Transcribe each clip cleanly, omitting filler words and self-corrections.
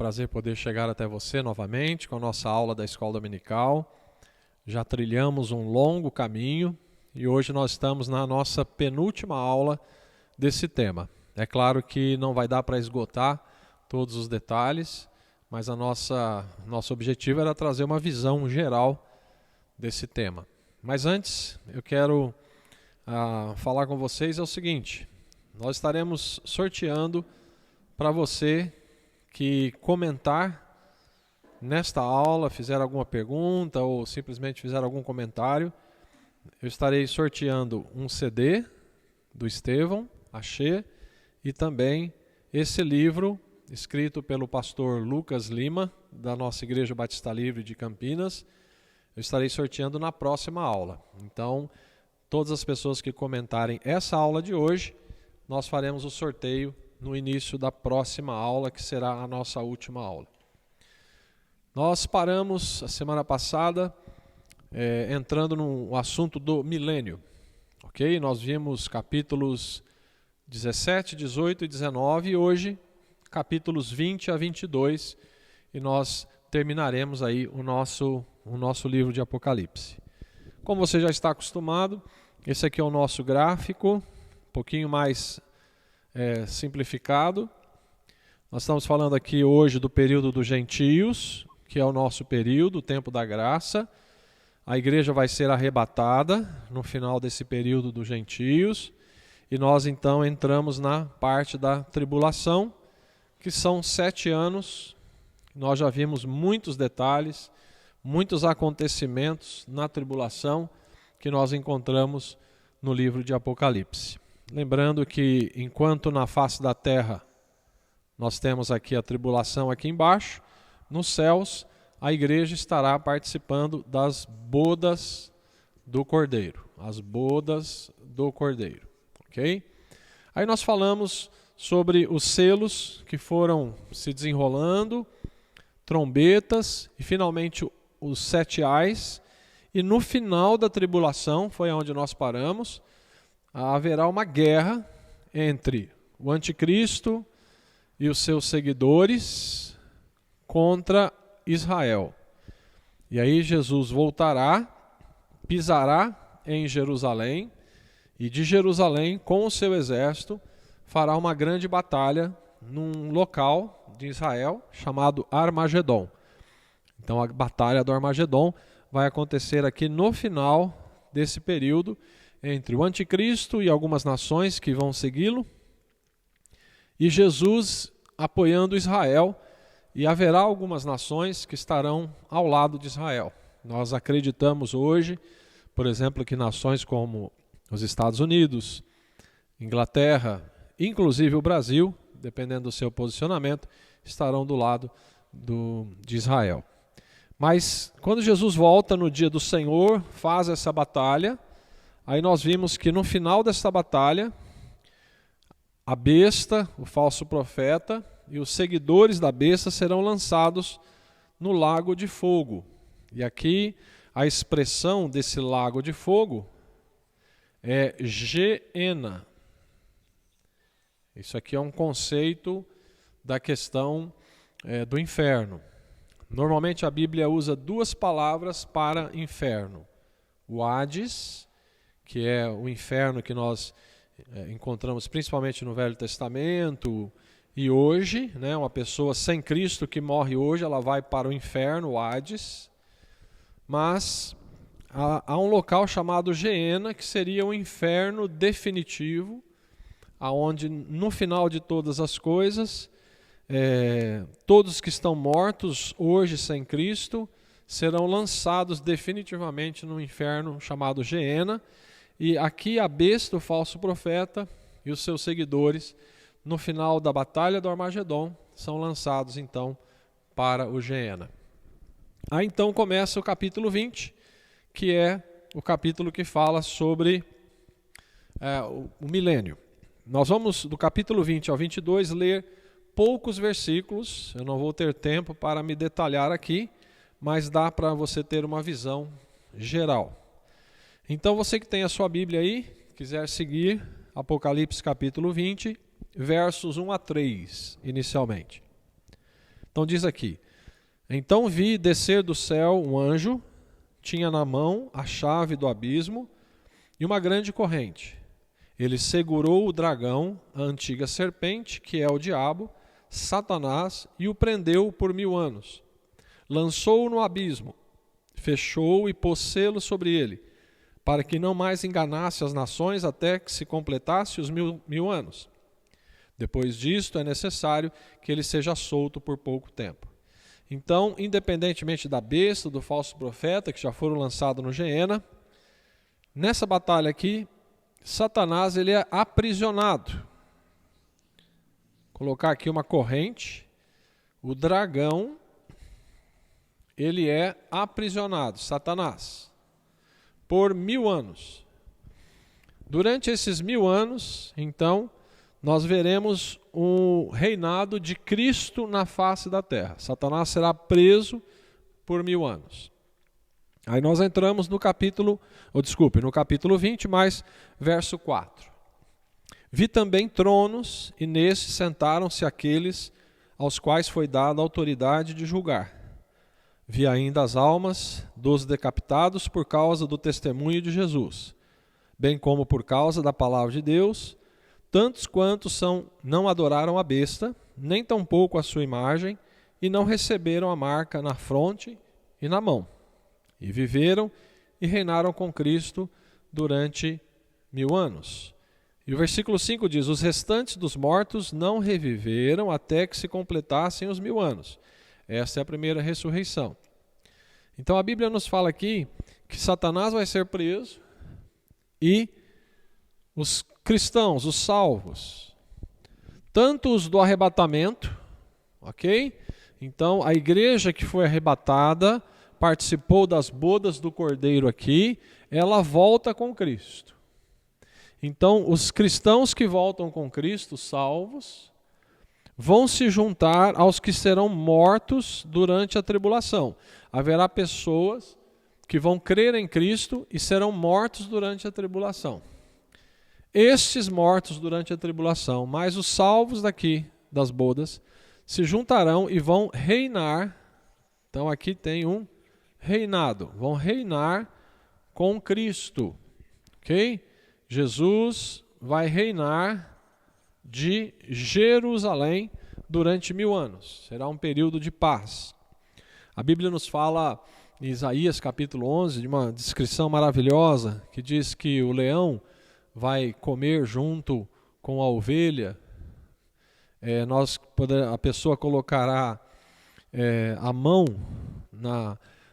prazer poder chegar até você novamente com a nossa aula da Escola Dominical. Já trilhamos um longo caminho e hoje nós estamos na nossa penúltima aula desse tema. É claro que não vai dar para esgotar todos os detalhes, mas nosso objetivo era trazer uma visão geral desse tema. Mas antes, eu quero falar com vocês o seguinte: nós estaremos sorteando para você que comentar nesta aula, fizer alguma pergunta ou simplesmente fizer algum comentário. Eu estarei sorteando um CD do Estevão Axê e também esse livro escrito pelo pastor Lucas Lima, da nossa Igreja Batista Livre de Campinas. Eu estarei sorteando na próxima aula. Então, todas as pessoas que comentarem essa aula de hoje, nós faremos o sorteio no início da próxima aula, que será a nossa última aula. Nós paramos a semana passada entrando no assunto do milênio, ok? Nós vimos capítulos 17, 18 e 19 e hoje capítulos 20 a 22 e nós terminaremos aí o nosso livro de Apocalipse. Como você já está acostumado, esse aqui é o nosso gráfico, um pouquinho mais simplificado. Nós estamos falando aqui hoje do período dos gentios, que é o nosso período, o tempo da graça. A igreja vai ser arrebatada no final desse período dos gentios. E nós então entramos na parte da tribulação, que são 7 anos. Nós já vimos muitos detalhes, muitos acontecimentos na tribulação que nós encontramos no livro de Apocalipse. Lembrando que enquanto na face da terra nós temos aqui a tribulação aqui embaixo, nos céus a igreja estará participando das bodas do Cordeiro. As bodas do Cordeiro, ok? Aí nós falamos sobre os selos que foram se desenrolando, trombetas e finalmente os 7 ais. E no final da tribulação, foi onde nós paramos, haverá uma guerra entre o anticristo e os seus seguidores contra Israel. E aí Jesus voltará, pisará em Jerusalém e de Jerusalém, com o seu exército, fará uma grande batalha num local de Israel chamado Armagedon. Então a batalha do Armagedon vai acontecer aqui no final desse período, entre o anticristo e algumas nações que vão segui-lo, e Jesus apoiando Israel, e haverá algumas nações que estarão ao lado de Israel. Nós acreditamos hoje, por exemplo, que nações como os Estados Unidos, Inglaterra, inclusive o Brasil, dependendo do seu posicionamento, estarão do lado de Israel. Mas quando Jesus volta no dia do Senhor, faz essa batalha, aí nós vimos que no final dessa batalha, a besta, o falso profeta e os seguidores da besta serão lançados no lago de fogo. E aqui a expressão desse lago de fogo é Geena. Isso aqui é um conceito da questão do inferno. Normalmente a Bíblia usa 2 palavras para inferno. O Hades, que é o inferno que nós encontramos principalmente no Velho Testamento, e hoje, né, uma pessoa sem Cristo que morre hoje, ela vai para o inferno, o Hades. Mas há um local chamado Geena, que seria o inferno definitivo, aonde no final de todas as coisas, todos que estão mortos hoje sem Cristo serão lançados definitivamente no inferno chamado Geena. E aqui a besta, o falso profeta e os seus seguidores, no final da batalha do Armagedon, são lançados então para o Geena. Aí então começa o capítulo 20, que é o capítulo que fala sobre o milênio. Nós vamos do capítulo 20 ao 22 ler poucos versículos. Eu não vou ter tempo para me detalhar aqui, mas dá para você ter uma visão geral. Então você que tem a sua Bíblia aí, quiser seguir Apocalipse capítulo 20, versos 1 a 3 inicialmente. Então diz aqui: então vi descer do céu um anjo, tinha na mão a chave do abismo e uma grande corrente. Ele segurou o dragão, a antiga serpente, que é o diabo, Satanás, e o prendeu por 1000 anos. Lançou-o no abismo, fechou-o e pôs selo sobre ele, para que não mais enganasse as nações até que se completasse os 1000 anos. Depois disto, é necessário que ele seja solto por pouco tempo. Então, independentemente da besta, do falso profeta, que já foram lançados no Geena, nessa batalha aqui, Satanás ele é aprisionado. Vou colocar aqui uma corrente. O dragão, ele é aprisionado, Satanás, por 1000 anos. Durante esses 1000 anos, então, nós veremos o reinado de Cristo na face da terra. Satanás será preso por 1000 anos. Aí nós entramos no capítulo 20, mais verso 4. Vi também tronos, e nesses sentaram-se aqueles aos quais foi dada a autoridade de julgar. Vi ainda as almas dos decapitados por causa do testemunho de Jesus, bem como por causa da palavra de Deus, tantos quantos não adoraram a besta, nem tampouco a sua imagem, e não receberam a marca na fronte e na mão. E viveram e reinaram com Cristo durante 1000 anos. E o versículo 5 diz: os restantes dos mortos não reviveram até que se completassem os 1000 anos. Essa é a primeira ressurreição. Então a Bíblia nos fala aqui que Satanás vai ser preso e os cristãos, os salvos, tanto os do arrebatamento, ok? Então a igreja que foi arrebatada, participou das bodas do Cordeiro aqui, ela volta com Cristo. Então, os cristãos que voltam com Cristo, salvos, vão se juntar aos que serão mortos durante a tribulação. Haverá pessoas que vão crer em Cristo e serão mortos durante a tribulação. Estes mortos durante a tribulação, mais os salvos daqui das bodas, se juntarão e vão reinar. Então aqui tem um reinado, vão reinar com Cristo, ok? Jesus vai reinar de Jerusalém durante 1000 anos, será um período de paz. A Bíblia nos fala, em Isaías capítulo 11, de uma descrição maravilhosa, que diz que o leão vai comer junto com a ovelha, a pessoa colocará a mão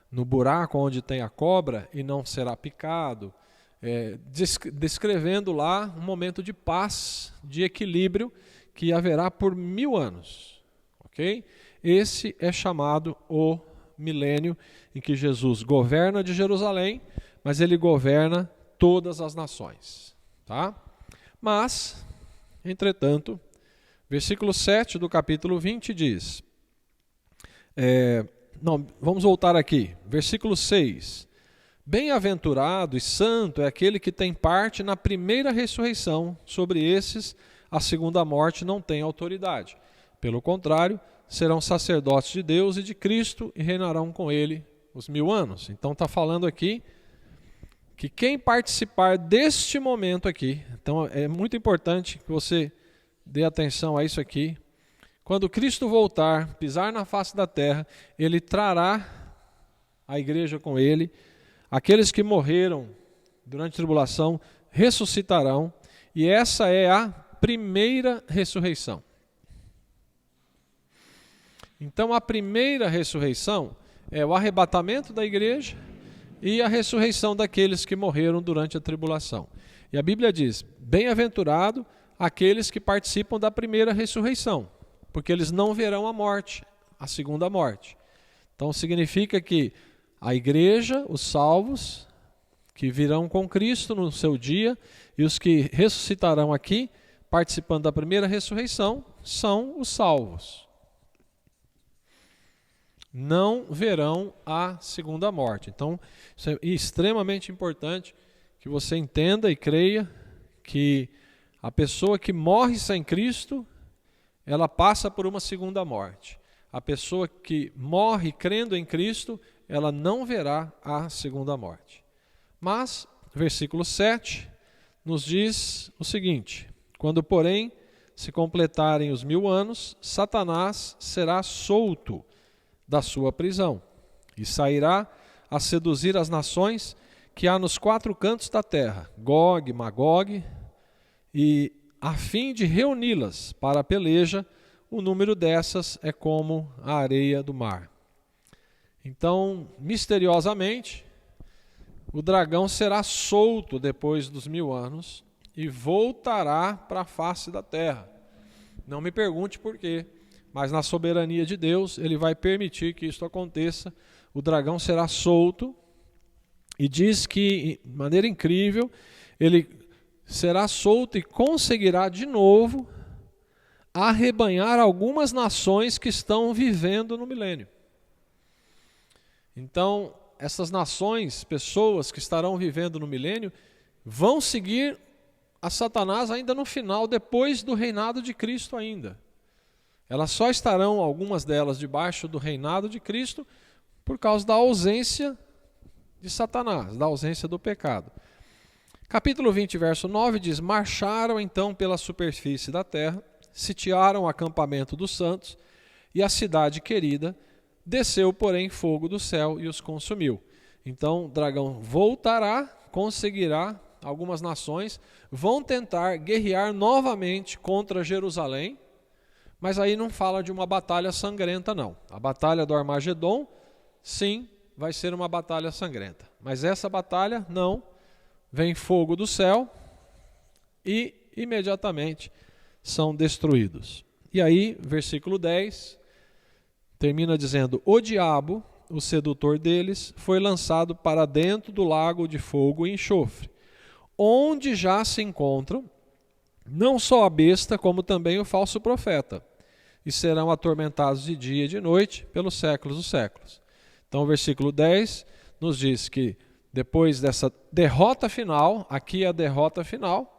no buraco onde tem a cobra e não será picado, descrevendo lá um momento de paz, de equilíbrio que haverá por 1000 anos. Okay? Esse é chamado o milênio em que Jesus governa de Jerusalém, mas ele governa todas as nações. Tá? Mas, entretanto, versículo 7 do capítulo 20 diz... vamos voltar aqui, versículo 6. Bem-aventurado e santo é aquele que tem parte na primeira ressurreição. Sobre esses, a segunda morte não tem autoridade. Pelo contrário, serão sacerdotes de Deus e de Cristo e reinarão com ele os 1000 anos. Então está falando aqui que quem participar deste momento aqui, então é muito importante que você dê atenção a isso aqui. Quando Cristo voltar, pisar na face da terra, ele trará a igreja com ele. Aqueles que morreram durante a tribulação ressuscitarão. E essa é a primeira ressurreição. Então a primeira ressurreição é o arrebatamento da igreja e a ressurreição daqueles que morreram durante a tribulação. E a Bíblia diz, bem-aventurado aqueles que participam da primeira ressurreição, porque eles não verão a morte, a segunda morte. Então significa que a igreja, os salvos, que virão com Cristo no seu dia, e os que ressuscitarão aqui, participando da primeira ressurreição, são os salvos. Não verão a segunda morte. Então, isso é extremamente importante que você entenda e creia que a pessoa que morre sem Cristo, ela passa por uma segunda morte. A pessoa que morre crendo em Cristo, ela não verá a segunda morte. Mas, versículo 7, nos diz o seguinte: quando, porém, se completarem os 1000 anos, Satanás será solto da sua prisão e sairá a seduzir as nações que há nos 4 cantos da terra, Gog, Magog, e a fim de reuni-las para a peleja. O número dessas é como a areia do mar. Então, misteriosamente, o dragão será solto depois dos 1000 anos e voltará para a face da terra. Não me pergunte por quê, mas na soberania de Deus, ele vai permitir que isso aconteça. O dragão será solto e diz que, de maneira incrível, ele será solto e conseguirá de novo arrebanhar algumas nações que estão vivendo no milênio. Então, essas nações, pessoas que estarão vivendo no milênio, vão seguir a Satanás ainda no final, depois do reinado de Cristo ainda. Elas só estarão, algumas delas, debaixo do reinado de Cristo, por causa da ausência de Satanás, da ausência do pecado. Capítulo 20, verso 9 diz: marcharam então pela superfície da terra, sitiaram o acampamento dos santos, e a cidade querida, desceu, porém, fogo do céu e os consumiu. Então, o dragão voltará, conseguirá, algumas nações vão tentar guerrear novamente contra Jerusalém, mas aí não fala de uma batalha sangrenta, não. A batalha do Armagedon, sim, vai ser uma batalha sangrenta. Mas essa batalha, não. Vem fogo do céu e imediatamente são destruídos. E aí, versículo 10, termina dizendo: o diabo, o sedutor deles, foi lançado para dentro do lago de fogo e enxofre, onde já se encontram não só a besta, como também o falso profeta, e serão atormentados de dia e de noite pelos séculos dos séculos. Então o versículo 10 nos diz que depois dessa derrota final, aqui é a derrota final,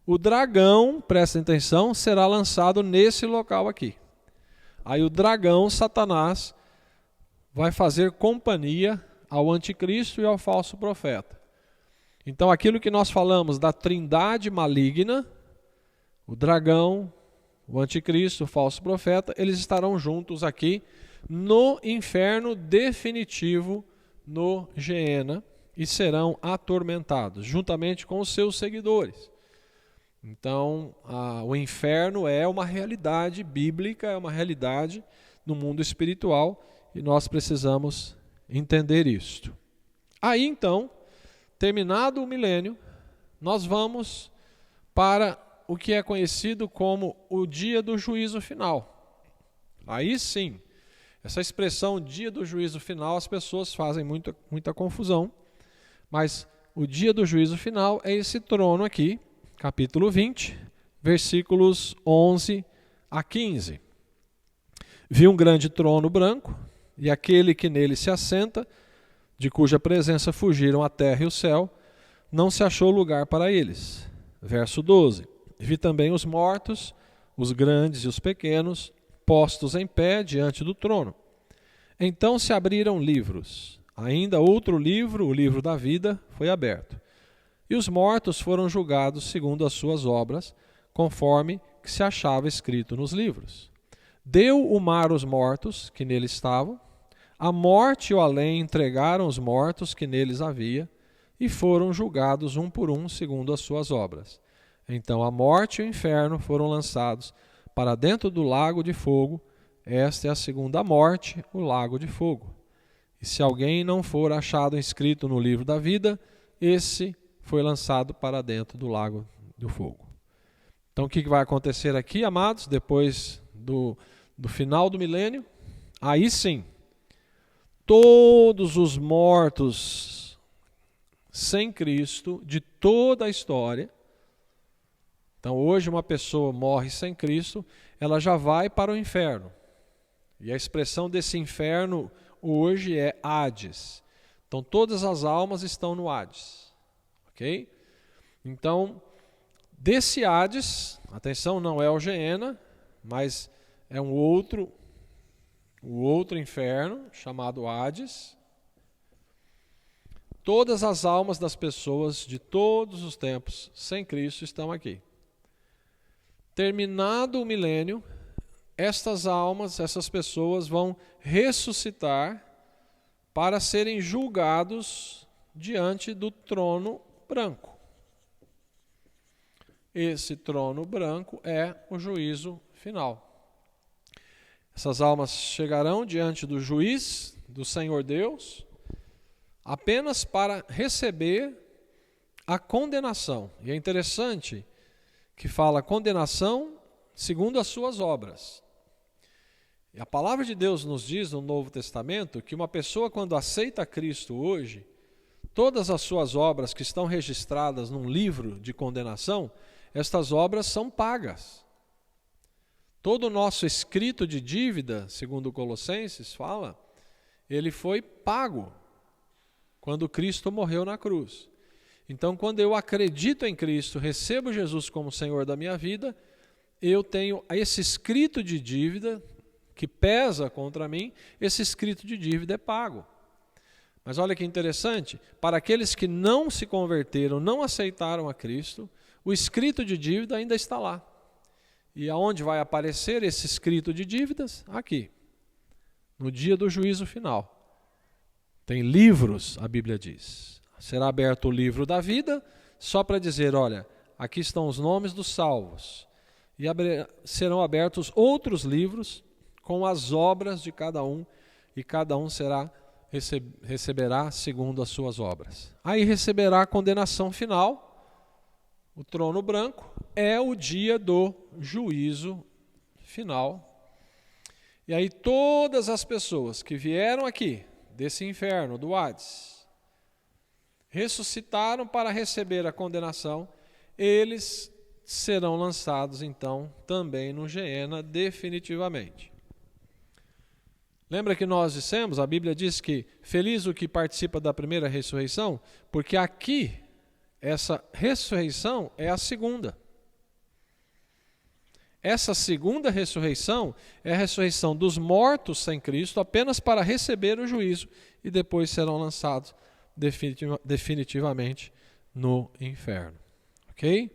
o dragão, prestem atenção, será lançado nesse local aqui. Aí o dragão, Satanás, vai fazer companhia ao anticristo e ao falso profeta. Então aquilo que nós falamos da trindade maligna, o dragão, o anticristo, o falso profeta, eles estarão juntos aqui no inferno definitivo, no Geena, e serão atormentados, juntamente com os seus seguidores. Então, o inferno é uma realidade bíblica, é uma realidade no mundo espiritual, e nós precisamos entender isto. Aí, então, terminado o milênio, nós vamos para o que é conhecido como o dia do juízo final. Aí sim, essa expressão dia do juízo final, as pessoas fazem muita confusão, mas o dia do juízo final é esse trono aqui, capítulo 20, versículos 11 a 15. Vi um grande trono branco, e aquele que nele se assenta, de cuja presença fugiram a terra e o céu, não se achou lugar para eles. Verso 12. Vi também os mortos, os grandes e os pequenos, postos em pé diante do trono. Então se abriram livros. Ainda outro livro, o livro da vida, foi aberto. E os mortos foram julgados segundo as suas obras, conforme que se achava escrito nos livros. Deu o mar os mortos que nele estavam, a morte e o além entregaram os mortos que neles havia, e foram julgados um por um segundo as suas obras. Então a morte e o inferno foram lançados para dentro do lago de fogo. Esta é a segunda morte, o lago de fogo. E se alguém não for achado inscrito no livro da vida, esse foi lançado para dentro do lago do fogo. Então o que vai acontecer aqui, amados, depois do final do milênio? Aí sim, todos os mortos sem Cristo, de toda a história. Então hoje uma pessoa morre sem Cristo, ela já vai para o inferno. E a expressão desse inferno hoje é Hades. Então todas as almas estão no Hades. Ok? Então, desse Hades, atenção, não é o Geena, mas é um outro o outro inferno, chamado Hades. Todas as almas das pessoas de todos os tempos sem Cristo estão aqui. Terminado o milênio, estas almas, essas pessoas vão ressuscitar para serem julgados diante do trono branco. Esse trono branco é o juízo final. Essas almas chegarão diante do juiz, do Senhor Deus, apenas para receber a condenação. E é interessante que fala condenação segundo as suas obras. E a palavra de Deus nos diz no Novo Testamento que uma pessoa, quando aceita Cristo hoje, todas as suas obras que estão registradas num livro de condenação, estas obras são pagas. Todo o nosso escrito de dívida, segundo Colossenses fala, ele foi pago quando Cristo morreu na cruz. Então, quando eu acredito em Cristo, recebo Jesus como Senhor da minha vida, eu tenho esse escrito de dívida que pesa contra mim, esse escrito de dívida é pago. Mas olha que interessante, para aqueles que não se converteram, não aceitaram a Cristo, o escrito de dívida ainda está lá. E aonde vai aparecer esse escrito de dívidas? Aqui, no dia do juízo final. Tem livros, a Bíblia diz. Será aberto o livro da vida, só para dizer, olha, aqui estão os nomes dos salvos. E serão abertos outros livros com as obras de cada um, e cada um receberá segundo as suas obras. Aí receberá a condenação final. O trono branco é o dia do juízo final. E aí todas as pessoas que vieram aqui, desse inferno, do Hades, ressuscitaram para receber a condenação, eles serão lançados então também no Geena definitivamente. Lembra que nós dissemos, a Bíblia diz que feliz o que participa da primeira ressurreição, porque aqui essa ressurreição é a segunda. Essa segunda ressurreição é a ressurreição dos mortos sem Cristo, apenas para receber o juízo e depois serão lançados definitivamente no inferno. Ok?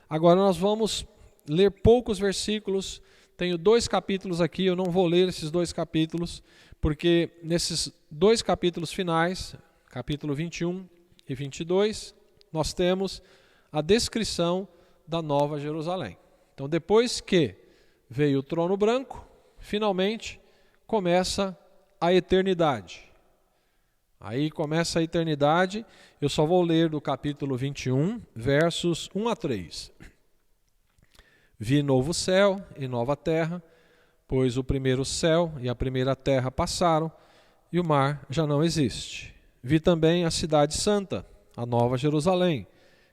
Agora nós vamos ler poucos versículos. Tenho 2 capítulos aqui, eu não vou ler esses 2 capítulos, porque nesses 2 capítulos finais, capítulo 21 e 22, nós temos a descrição da Nova Jerusalém. Então, depois que veio o trono branco, finalmente começa a eternidade. Aí começa a eternidade, eu só vou ler do capítulo 21, versos 1 a 3. Vi novo céu e nova terra, pois o primeiro céu e a primeira terra passaram, e o mar já não existe. Vi também a cidade santa, a nova Jerusalém,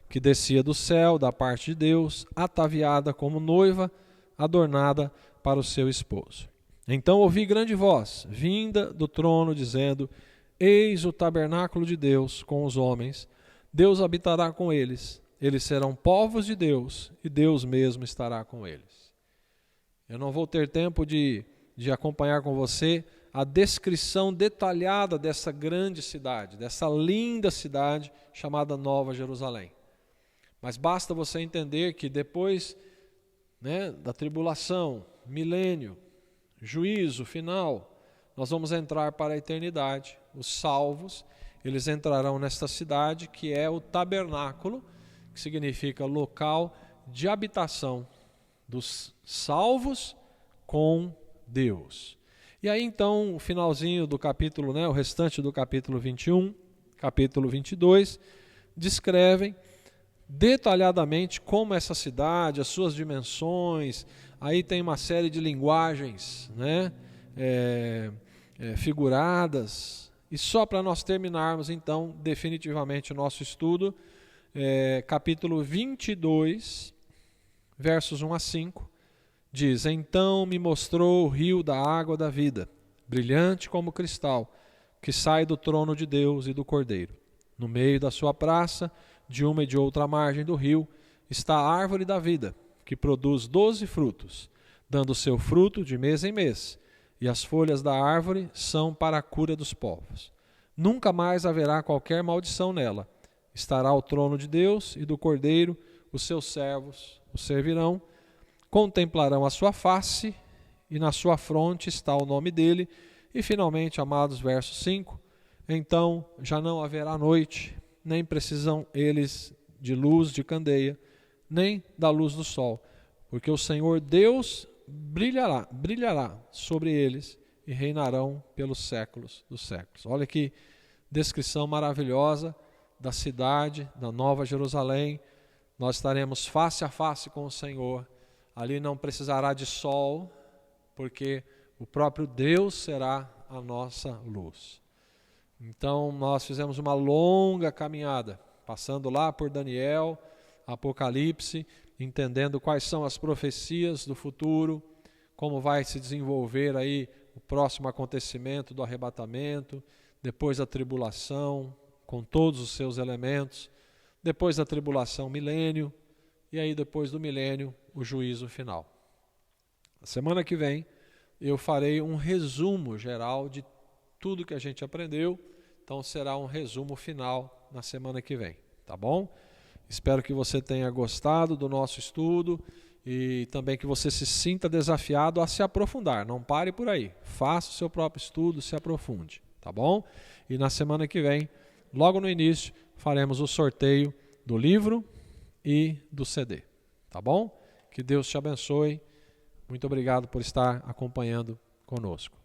que descia do céu da parte de Deus, ataviada como noiva, adornada para o seu esposo. Então ouvi grande voz, vinda do trono, dizendo: Eis o tabernáculo de Deus com os homens, Deus habitará com eles, eles serão povos de Deus, e Deus mesmo estará com eles. Eu não vou ter tempo de acompanhar com você a descrição detalhada dessa grande cidade, dessa linda cidade chamada Nova Jerusalém. Mas basta você entender que depois, da tribulação, milênio, juízo final, nós vamos entrar para a eternidade. Os salvos, eles entrarão nesta cidade que é o tabernáculo, que significa local de habitação dos salvos com Deus. E aí então o finalzinho do capítulo, o restante do capítulo 21, capítulo 22, descrevem detalhadamente como essa cidade, as suas dimensões, aí tem uma série de linguagens figuradas. E só para nós terminarmos então definitivamente o nosso estudo, capítulo 22, versos 1 a 5, diz: Então me mostrou o rio da água da vida, brilhante como cristal, que sai do trono de Deus e do Cordeiro. No meio da sua praça, de uma e de outra margem do rio, está a árvore da vida, que produz 12 frutos, dando seu fruto de mês em mês, e as folhas da árvore são para a cura dos povos. Nunca mais haverá qualquer maldição nela. Estará o trono de Deus e do Cordeiro, os seus servos o servirão, contemplarão a sua face, e na sua fronte está o nome dele. E finalmente, amados, verso 5, então já não haverá noite, nem precisam eles de luz de candeia, nem da luz do sol, porque o Senhor Deus brilhará sobre eles e reinarão pelos séculos dos séculos. Olha que descrição maravilhosa da cidade, da Nova Jerusalém. Nós estaremos face a face com o Senhor. Ali não precisará de sol, porque o próprio Deus será a nossa luz. Então nós fizemos uma longa caminhada, passando lá por Daniel, Apocalipse, entendendo quais são as profecias do futuro, como vai se desenvolver aí o próximo acontecimento do arrebatamento, depois da tribulação, com todos os seus elementos, depois da tribulação, milênio, e aí depois do milênio, o juízo final. A semana que vem eu farei um resumo geral de tudo que a gente aprendeu, então será um resumo final na semana que vem, tá bom? Espero que você tenha gostado do nosso estudo e também que você se sinta desafiado a se aprofundar. Não pare por aí, faça o seu próprio estudo, se aprofunde, tá bom? E na semana que vem, logo no início, faremos o sorteio do livro e do CD, tá bom? Que Deus te abençoe. Muito obrigado por estar acompanhando conosco.